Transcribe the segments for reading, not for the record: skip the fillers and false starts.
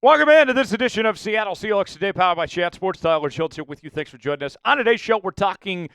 Welcome into this edition of Seattle Seahawks Today, powered by Chat Sports. Tyler Schultz here with you. Thanks for joining us. On today's show, we're talking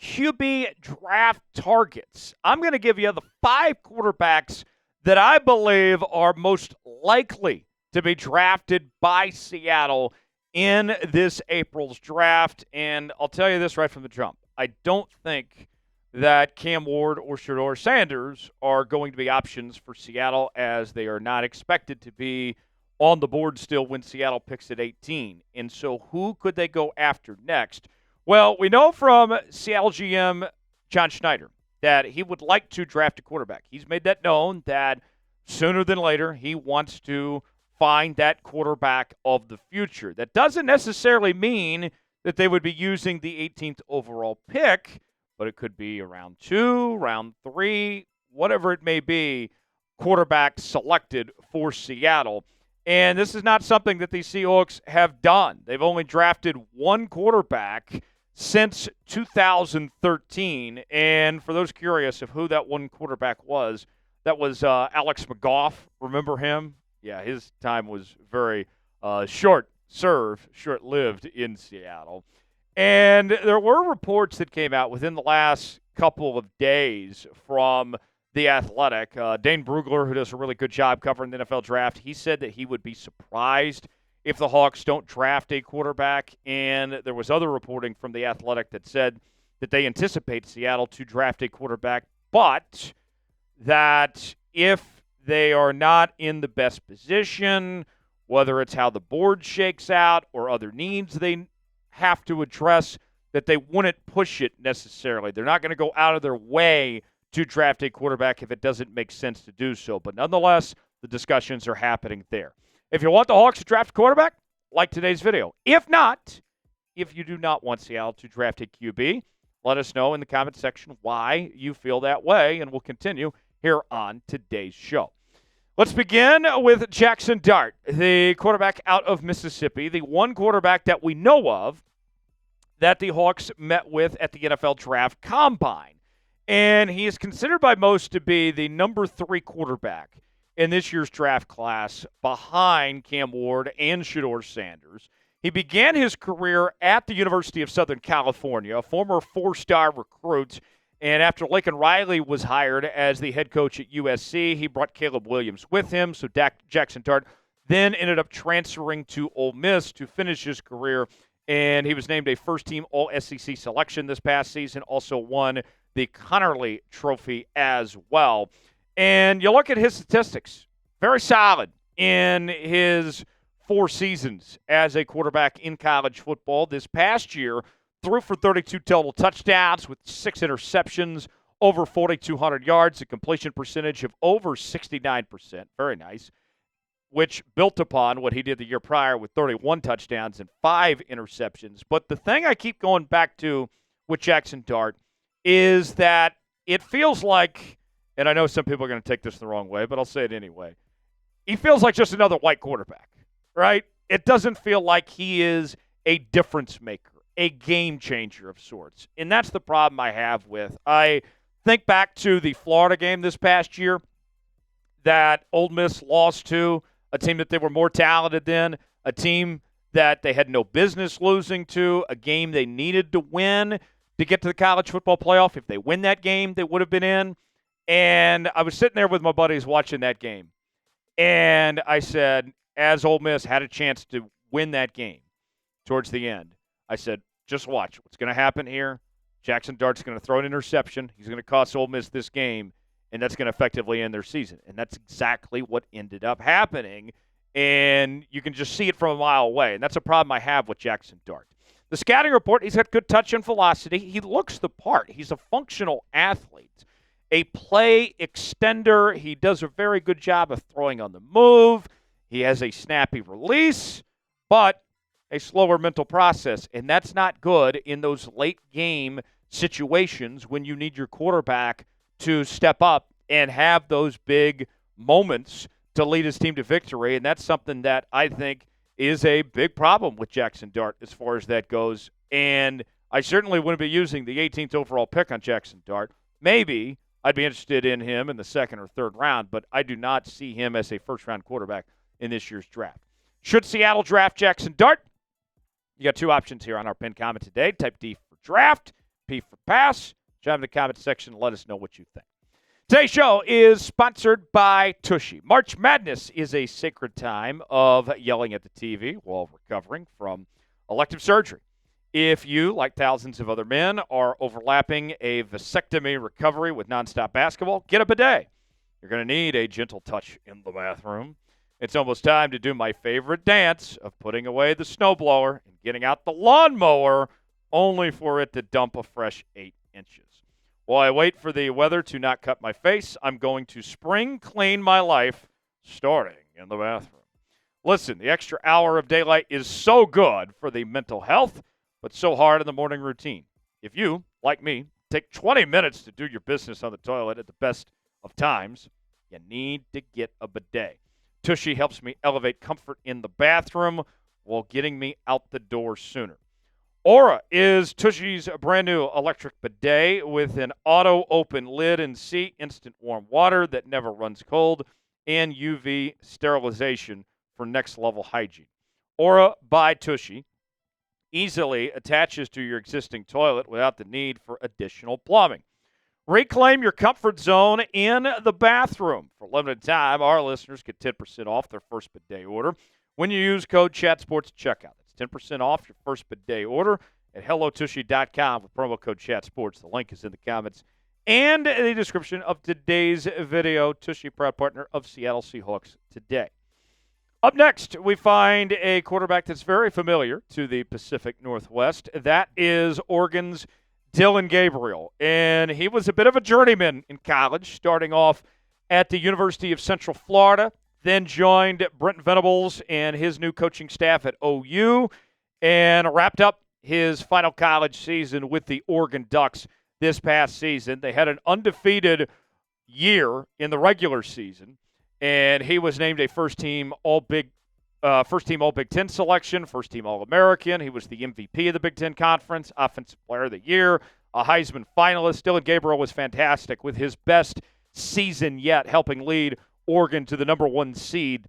QB draft targets. I'm going to give you the 5 quarterbacks that I believe are most likely to be drafted by Seattle in this April's draft. And I'll tell you this right from the jump. I don't think that Cam Ward or Shedeur Sanders are going to be options for Seattle, as they are not expected to be on the board still when Seattle picks at 18. And so who could they go after next? Well, we know from Seattle GM John Schneider that he would like to draft a quarterback. He's made that known that sooner than later he wants to find that quarterback of the future. That doesn't necessarily mean that they would be using the 18th overall pick, but it could be round 2, round 3, whatever it may be, quarterback selected for Seattle. And this is not something that the Seahawks have done. They've only drafted one quarterback since 2013. And for those curious of who that one quarterback was, that was Alex McGough. Remember him? Yeah, his time was very short-lived in Seattle. And there were reports that came out within the last couple of days from The Athletic. Dane Brugler, who does a really good job covering the NFL draft, he said that he would be surprised if the Hawks don't draft a quarterback. And there was other reporting from The Athletic that said that they anticipate Seattle to draft a quarterback, but that if they are not in the best position, whether it's how the board shakes out or other needs they have to address, that they wouldn't push it necessarily. They're not going to go out of their way to draft a quarterback if it doesn't make sense to do so. But nonetheless, the discussions are happening there. If you want the Hawks to draft a quarterback, like today's video. If not, if you do not want Seattle to draft a QB, let us know in the comment section why you feel that way, and we'll continue here on today's show. Let's begin with Jaxson Dart, the quarterback out of Mississippi, the one quarterback that we know of that the Hawks met with at the NFL Draft Combine. And he is considered by most to be the number 3 quarterback in this year's draft class behind Cam Ward and Shedeur Sanders. He began his career at the University of Southern California, a former 4-star recruit. And after Lincoln Riley was hired as the head coach at USC, he brought Caleb Williams with him. So Jaxson Dart then ended up transferring to Ole Miss to finish his career. And he was named a first-team All-SEC selection this past season, also won the Connerly Trophy as well. And you look at his statistics, very solid in his 4 seasons as a quarterback in college football. This past year, threw for 32 total touchdowns with 6 interceptions, over 4,200 yards, a completion percentage of over 69%. Very nice, which built upon what he did the year prior with 31 touchdowns and 5 interceptions. But the thing I keep going back to with Jaxson Dart is that it feels like, and I know some people are going to take this the wrong way, but I'll say it anyway, he feels like just another white quarterback, right? It doesn't feel like he is a difference maker, a game changer of sorts. And that's the problem I have with. I think back to the Florida game this past year that Ole Miss lost to, a team that they were more talented than, a team that they had no business losing to, a game they needed to win to get to the college football playoff. If they win that game, they would have been in. And I was sitting there with my buddies watching that game. And I said, as Ole Miss had a chance to win that game towards the end, I said, just watch what's going to happen here. Jaxson Dart's going to throw an interception. He's going to cost Ole Miss this game, and that's going to effectively end their season. And that's exactly what ended up happening. And you can just see it from a mile away. And that's a problem I have with Jaxson Dart. The scouting report, he's got good touch and velocity. He looks the part. He's a functional athlete, a play extender. He does a very good job of throwing on the move. He has a snappy release, but a slower mental process. And that's not good in those late game situations when you need your quarterback to step up and have those big moments to lead his team to victory. And that's something that I think is a big problem with Jaxson Dart as far as that goes. And I certainly wouldn't be using the 18th overall pick on Jaxson Dart. Maybe I'd be interested in him in the second or third round, but I do not see him as a first-round quarterback in this year's draft. Should Seattle draft Jaxson Dart? You got two options here on our pinned comment today. Type D for draft, P for pass. Jump in the comment section and let us know what you think. Today's show is sponsored by Tushy. March Madness is a sacred time of yelling at the TV while recovering from elective surgery. If you, like thousands of other men, are overlapping a vasectomy recovery with nonstop basketball, get a bidet. You're going to need a gentle touch in the bathroom. It's almost time to do my favorite dance of putting away the snowblower and getting out the lawnmower, only for it to dump a fresh 8 inches. While I wait for the weather to not cut my face, I'm going to spring clean my life, starting in the bathroom. Listen, the extra hour of daylight is so good for the mental health, but so hard in the morning routine. If you, like me, take 20 minutes to do your business on the toilet at the best of times, you need to get a bidet. Tushy helps me elevate comfort in the bathroom while getting me out the door sooner. Aura is Tushy's brand new electric bidet with an auto-open lid and seat, instant warm water that never runs cold, and UV sterilization for next-level hygiene. Aura by Tushy easily attaches to your existing toilet without the need for additional plumbing. Reclaim your comfort zone in the bathroom. For a limited time, our listeners get 10% off their first bidet order when you use code ChatSports at checkout. That's 10% off your first bidet order at hellotushy.com with promo code ChatSports. The link is in the comments and the description of today's video. Tushy, proud partner of Seattle Seahawks today. Up next, we find a quarterback that's very familiar to the Pacific Northwest. That is Oregon's Dillon Gabriel. And he was a bit of a journeyman in college, starting off at the University of Central Florida, then joined Brent Venables and his new coaching staff at OU, and wrapped up his final college season with the Oregon Ducks this past season. They had an undefeated year in the regular season, and he was named a first-team All-Big Ten selection, first-team All-American. He was the MVP of the Big Ten Conference, Offensive Player of the Year, a Heisman finalist. Dillon Gabriel was fantastic with his best season yet, helping lead Oregon to the number 1 seed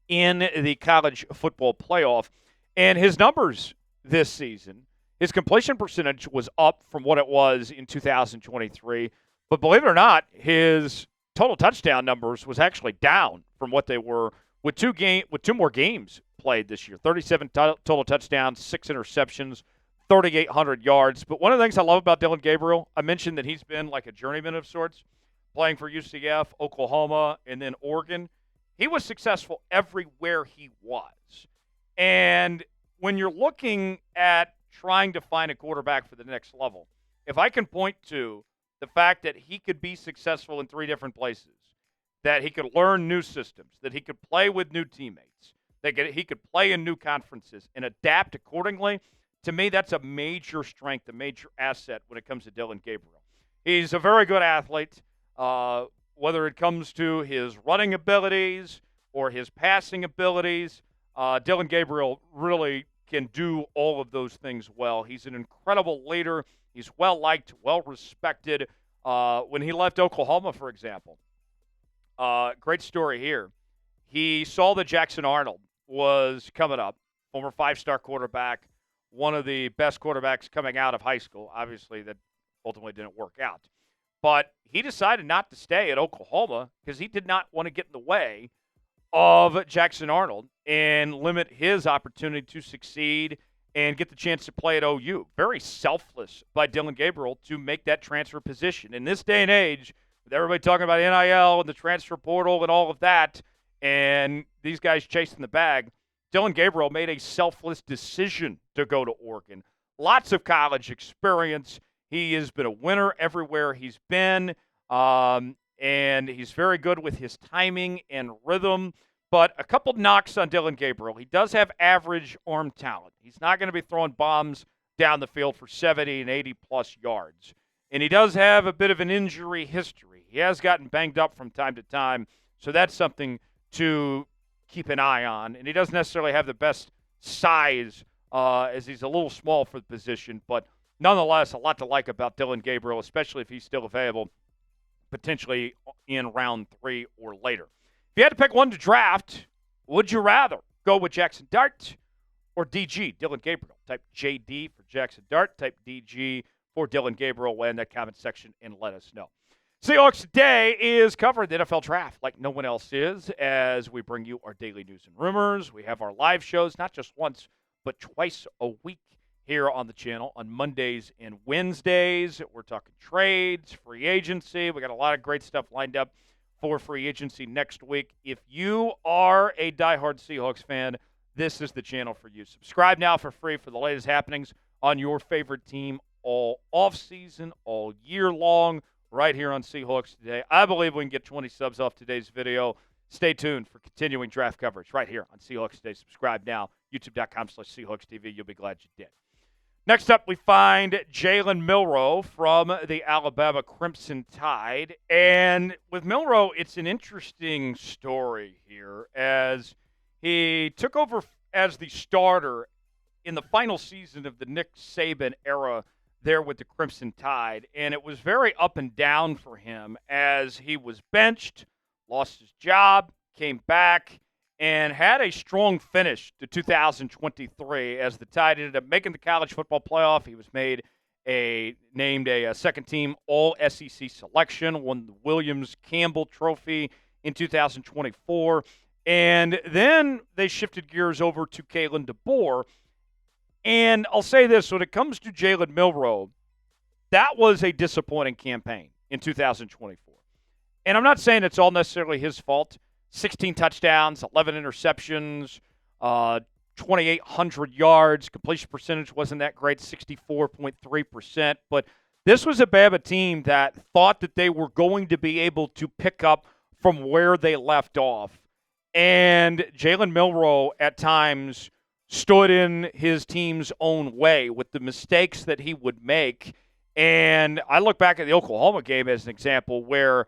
in the college football playoff. And his numbers this season, his completion percentage was up from what it was in 2023. But believe it or not, his total touchdown numbers was actually down from what they were with two more games played this year. 37 total touchdowns, 6 interceptions, 3,800 yards. But one of the things I love about Dillon Gabriel, I mentioned that he's been like a journeyman of sorts, playing for UCF, Oklahoma, and then Oregon. He was successful everywhere he was. And when you're looking at trying to find a quarterback for the next level, if I can point to the fact that he could be successful in 3 different places, that he could learn new systems, that he could play with new teammates, that he could play in new conferences and adapt accordingly, to me that's a major strength, a major asset when it comes to Dillon Gabriel. He's a very good athlete, whether it comes to his running abilities or his passing abilities. Dillon Gabriel really can do all of those things well. He's an incredible leader. He's well-liked, well-respected. When he left Oklahoma, for example, great story here. He saw that Jackson Arnold was coming up, former 5-star quarterback, one of the best quarterbacks coming out of high school. Obviously, that ultimately didn't work out. But he decided not to stay at Oklahoma because he did not want to get in the way of Jackson Arnold and limit his opportunity to succeed and get the chance to play at OU. Very selfless by Dillon Gabriel to make that transfer position. In this day and age, with everybody talking about NIL and the transfer portal and all of that, and these guys chasing the bag, Dillon Gabriel made a selfless decision to go to Oregon. Lots of college experience. He has been a winner everywhere he's been, and he's very good with his timing and rhythm. But a couple knocks on Dillon Gabriel. He does have average arm talent. He's not going to be throwing bombs down the field for 70 and 80-plus yards. And he does have a bit of an injury history. He has gotten banged up from time to time, so that's something to keep an eye on. And he doesn't necessarily have the best size, as he's a little small for the position. But nonetheless, a lot to like about Dillon Gabriel, especially if he's still available, potentially in round 3 or later. If you had to pick one to draft, would you rather go with Jaxson Dart or DG, Dillon Gabriel. Type JD for Jaxson Dart. Type DG for Dillon Gabriel in that comment section and let us know. Seahawks Today is covering the NFL Draft like no one else is as we bring you our daily news and rumors. We have our live shows not just once, but twice a week here on the channel on Mondays and Wednesdays. We're talking trades, free agency. We got a lot of great stuff lined up for free agency next week. If you are a diehard Seahawks fan, this is the channel for you. Subscribe now for free for the latest happenings on your favorite team all offseason, all year long, right here on Seahawks Today. I believe we can get 20 subs off today's video. Stay tuned for continuing draft coverage right here on Seahawks Today. Subscribe now, youtube.com/Seahawks TV. You'll be glad you did. Next up, we find Jalen Milroe from the Alabama Crimson Tide. And with Milroe, it's an interesting story here as he took over as the starter in the final season of the Nick Saban era there with the Crimson Tide. And it was very up and down for him as he was benched, lost his job, came back, and had a strong finish to 2023 as the Tide ended up making the college football playoff. He was named a second-team All-SEC selection, won the Williams-Campbell Trophy in 2024. And then they shifted gears over to Kalen DeBoer. And I'll say this, when it comes to Jalen Milroe, that was a disappointing campaign in 2024. And I'm not saying it's all necessarily his fault. 16 touchdowns, 11 interceptions, 2,800 yards. Completion percentage wasn't that great, 64.3%. But this was a Bama team that thought that they were going to be able to pick up from where they left off. And Jalen Milroe at times stood in his team's own way with the mistakes that he would make. And I look back at the Oklahoma game as an example where,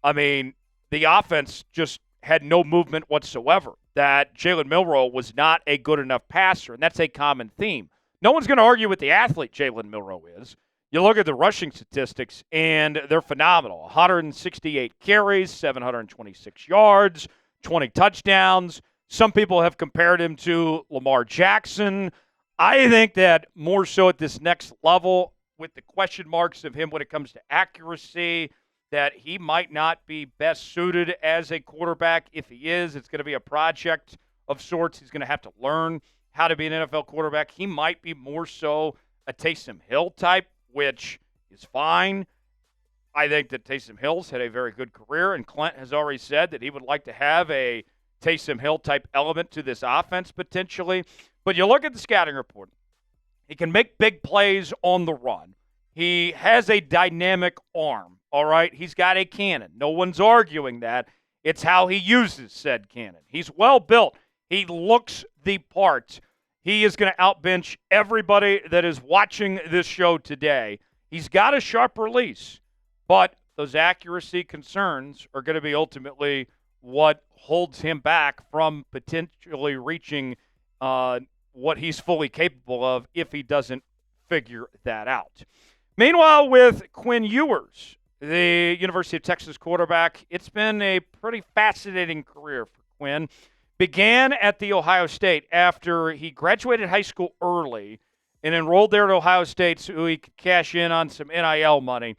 the offense just had no movement whatsoever, that Jalen Milroe was not a good enough passer, and that's a common theme. No one's going to argue with the athlete Jalen Milroe is. You look at the rushing statistics, and they're phenomenal. 168 carries, 726 yards, 20 touchdowns. Some people have compared him to Lamar Jackson. I think that more so at this next level, with the question marks of him when it comes to accuracy, that he might not be best suited as a quarterback. If he is, it's going to be a project of sorts. He's going to have to learn how to be an NFL quarterback. He might be more so a Taysom Hill type, which is fine. I think that Taysom Hill's had a very good career, and Clint has already said that he would like to have a Taysom Hill type element to this offense potentially. But you look at the scouting report. He can make big plays on the run. He has a dynamic arm. All right, he's got a cannon. No one's arguing that. It's how he uses said cannon. He's well built. He looks the part. He is going to outbench everybody that is watching this show today. He's got a sharp release, but those accuracy concerns are going to be ultimately what holds him back from potentially reaching what he's fully capable of if he doesn't figure that out. Meanwhile, with Quinn Ewers, the University of Texas quarterback, it's been a pretty fascinating career for Quinn. Began at the Ohio State after he graduated high school early and enrolled there at Ohio State so he could cash in on some NIL money.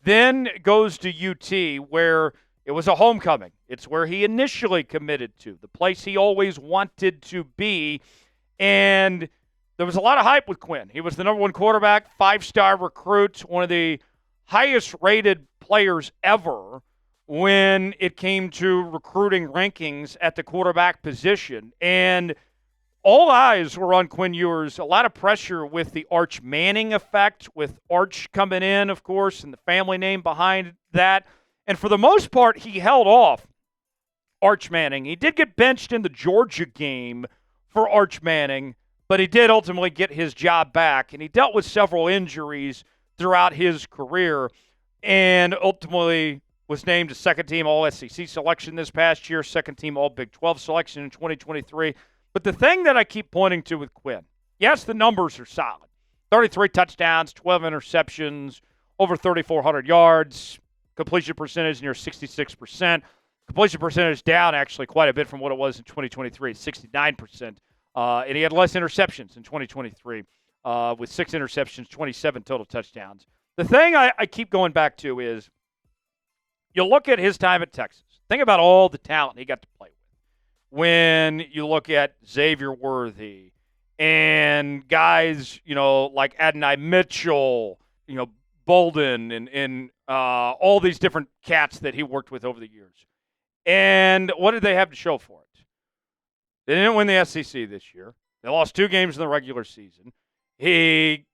Then goes to UT where it was a homecoming. It's where he initially committed to, the place he always wanted to be. And there was a lot of hype with Quinn. He was the number one quarterback, 5-star recruit, one of the highest-rated players ever when it came to recruiting rankings at the quarterback position. And all eyes were on Quinn Ewers. A lot of pressure with the Arch Manning effect, with Arch coming in, of course, and the family name behind that. And for the most part, he held off Arch Manning. He did get benched in the Georgia game for Arch Manning, but he did ultimately get his job back. And he dealt with several injuries throughout his career, and ultimately was named a second-team All-SEC selection this past year, second-team All-Big 12 selection in 2023. But the thing that I keep pointing to with Quinn, yes, the numbers are solid. 33 touchdowns, 12 interceptions, over 3,400 yards, completion percentage near 66%. Completion percentage down actually quite a bit from what it was in 2023, 69%. And he had less interceptions in 2023 with 6 interceptions, 27 total touchdowns. The thing I keep going back to is you look at his time at Texas. Think about all the talent he got to play with. When you look at Xavier Worthy and guys, like Adonai Mitchell, Bolden and all these different cats that he worked with over the years. And what did they have to show for it? They didn't win the SEC this year. They lost 2 games in the regular season. He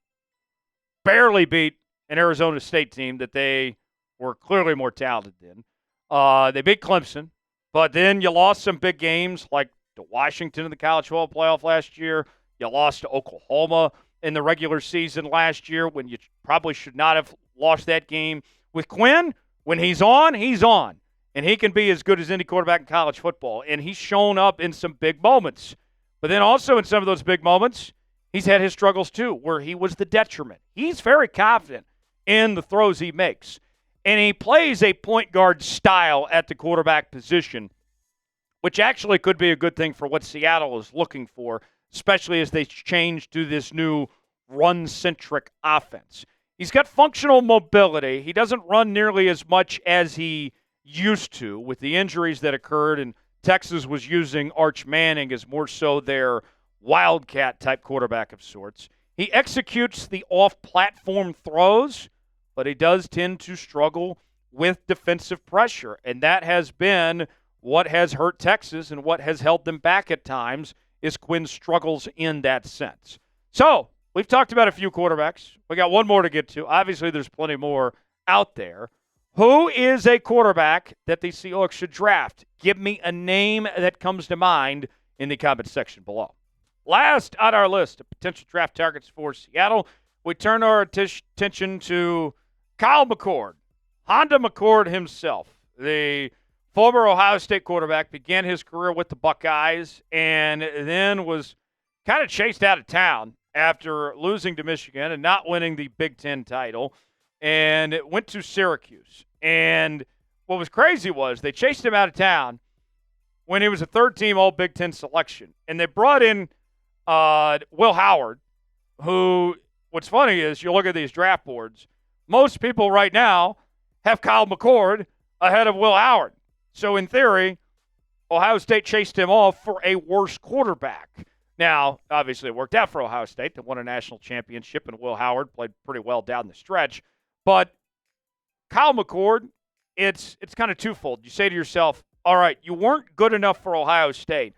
barely beat an Arizona State team that they were clearly more talented than. They beat Clemson, but then you lost some big games like to Washington in the College Football Playoff last year. You lost to Oklahoma in the regular season last year when you probably should not have lost that game. With Quinn, when he's on, he's on. And he can be as good as any quarterback in college football. And he's shown up in some big moments. But then also in some of those big moments, he's had his struggles too, where he was the detriment. He's very confident in the throws he makes. And he plays a point guard style at the quarterback position, which actually could be a good thing for what Seattle is looking for, especially as they change to this new run-centric offense. He's got functional mobility. He doesn't run nearly as much as he used to with the injuries that occurred, and Texas was using Arch Manning as more so their wildcat-type quarterback of sorts. He executes the off-platform throws, but he does tend to struggle with defensive pressure, and that has been what has hurt Texas and what has held them back at times is Quinn's struggles in that sense. So, we've talked about a few quarterbacks. We got one more to get to. Obviously, there's plenty more out there. Who is a quarterback that the Seahawks should draft? Give me a name that comes to mind in the comment section below. Last on our list of potential draft targets for Seattle, we turn our attention to Kyle McCord. Honda McCord himself, the former Ohio State quarterback, began his career with the Buckeyes and then was kind of chased out of town after losing to Michigan and not winning the Big Ten title, and went to Syracuse. And what was crazy was they chased him out of town when he was a third-team All-Big Ten selection. And they brought in Will Howard, who, what's funny is you look at these draft boards, most people right now have Kyle McCord ahead of Will Howard. So in theory, Ohio State chased him off for a worse quarterback. Now, obviously it worked out for Ohio State. They won a national championship, and Will Howard played pretty well down the stretch. But Kyle McCord, it's kind of twofold. You say to yourself, all right, you weren't good enough for Ohio State.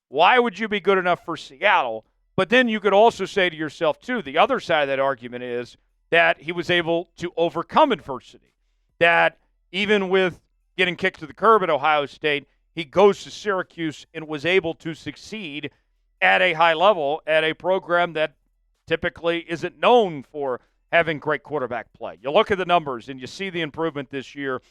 Why would you be good enough for Seattle? But then you could also say to yourself, too, the other side of that argument is that he was able to overcome adversity. That even with getting kicked to the curb at Ohio State, he goes to Syracuse and was able to succeed at a high level at a program that typically isn't known for having great quarterback play. You look at the numbers and you see the improvement this year.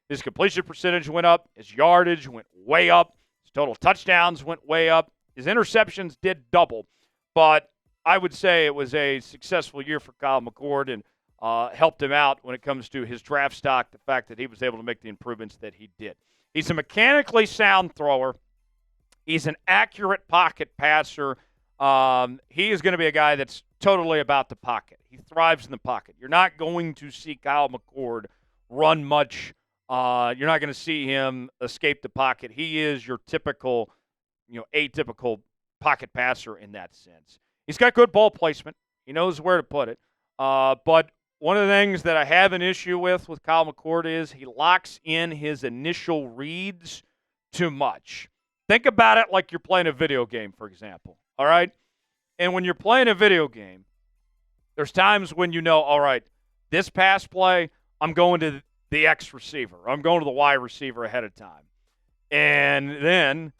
His completion percentage went up. His yardage went way up. His total touchdowns went way up. His interceptions did double. But I would say it was a successful year for Kyle McCord and helped him out when it comes to his draft stock, the fact that he was able to make the improvements that he did. He's a mechanically sound thrower. He's an accurate pocket passer. He is going to be a guy that's totally about the pocket. He thrives in the pocket. You're not going to see Kyle McCord run much. You're not going to see him escape the pocket. He is your typical, atypical pocket passer in that sense. He's got good ball placement. He knows where to put it. But one of the things that I have an issue with Kyle McCord is he locks in his initial reads too much. Think about it like you're playing a video game, for example, all right? And when you're playing a video game, there's times when all right, this pass play, I'm going to the X receiver. I'm going to the Y receiver ahead of time. And then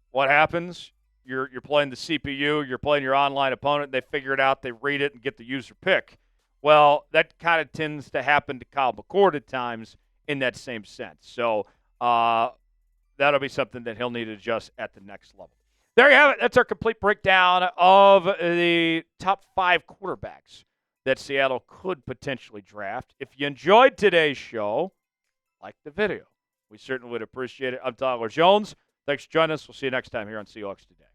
what happens? You're playing the CPU, you're playing your online opponent, they figure it out, they read it, and get the user pick. Well, that kind of tends to happen to Kyle McCord at times in that same sense. So that'll be something that he'll need to adjust at the next level. There you have it. That's our complete breakdown of the top 5 quarterbacks that Seattle could potentially draft. If you enjoyed today's show, like the video. We certainly would appreciate it. I'm Tyler Jones. Thanks for joining us. We'll see you next time here on Seahawks Today.